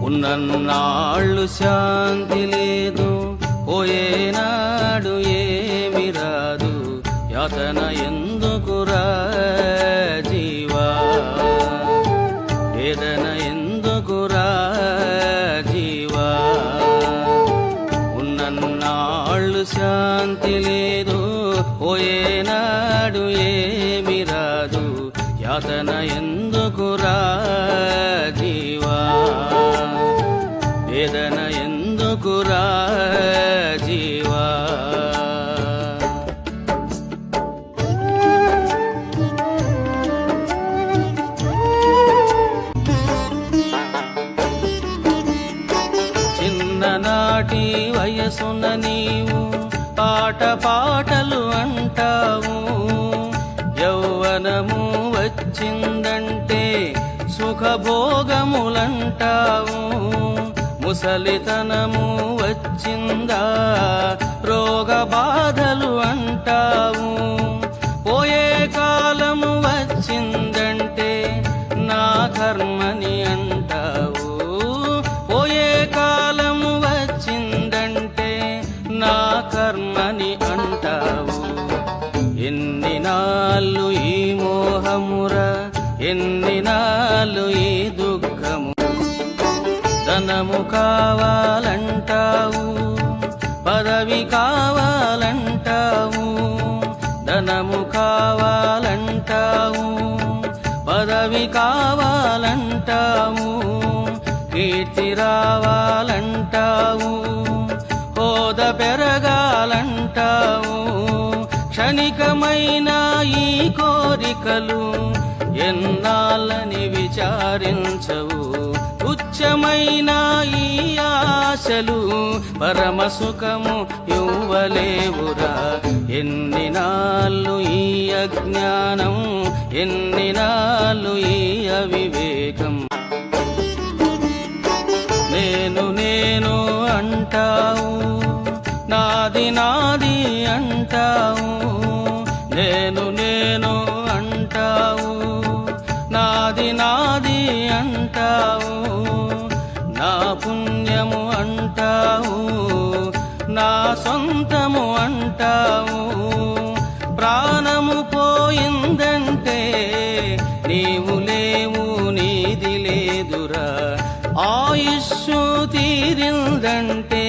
ఉన్నన్నాళ్ళు శాంతి లేదు, పోయేనాడు ఏమి రాదు. యాతన ఎందుకురా జీవా, వేదన ఎందుకురా జీవా. ఉన్నన్నాళ్ళు శాంతి లేదు, పోయేనాడు ఏమి రాదు. యాతన ఎందుకురా జీవా, వేదన ఎందుకురా జీవా. చిన్ననాటి వయసున నీవు పాటలు అంటావు. యౌవనము వచ్చిందంటే సుఖభోగములంటావు. ముసలితనము వచ్చిందా రోగ బాధలు అంటావు. పోయే కాలము వచ్చిందంటే నా కర్మని అంటావు. పోయే కాలము వచ్చిందంటే నా కర్మని అంటావు. ఎన్ని నాళ్ళు ఈ మోహమురా, ఎన్ని నాళ్ళు ఈ దుఃఖము. ధనము కావాలంటావు, పదవి కావాలంటావు. ధనము కావాలంటావు, పదవి కావాలంటావు. కీర్తి రావాలంటావు, హోద పెరగాలంటావు. క్షణికమైన ఈ కోరికలు ఎన్నాళ్ళని విచారించవు. తుచ్చమైన ఈ ఆశలు పరమ సుఖము ఇవ్వలేవురా. ఎన్ని నాళ్ళు ఈ అజ్ఞానం, ఎన్ని నాళ్ళు ఈ అవివేకం. నేను నేను అంటావు, నాది నాది అంటావు. నేను నేను అంటావు, నాది నాది అంటావు. నా పుణ్యము అంటావు, నా సొంతము అంటావు. ప్రాణము పోయిందంటే నీవు లేవు, నీది లేదురా. ఆయుష్షు తీరిందంటే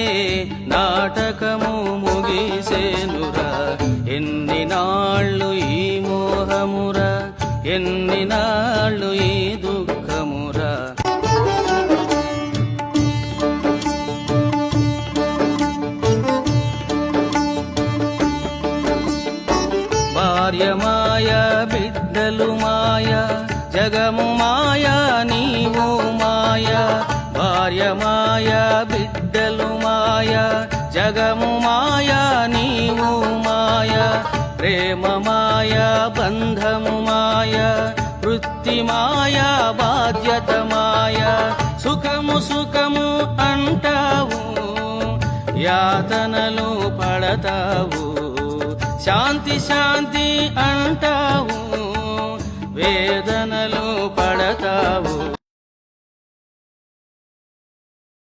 నాటకము ముగిసేనురా. ఎన్ని నాళ్ళు ఈ మోహమురా, ఎన్ని నాళ్ళు ఈ దుఃఖమురా. భార్య మాయ, బిడ్డలు మాయ, జగము మాయ, నీవు మాయ. భార్య మాయ, బిడ్డలు మాయ, జగము మాయ, నీవు మాయ. ప్రేమ మాయ, బంధము మాయ, వృత్తి మాయ, బాధ్యత మాయ. సుఖము సుఖము అంటావు, యాతనలు పడతావు. శాంతి శాంతి అంటావు, వేదనలు పడతావు.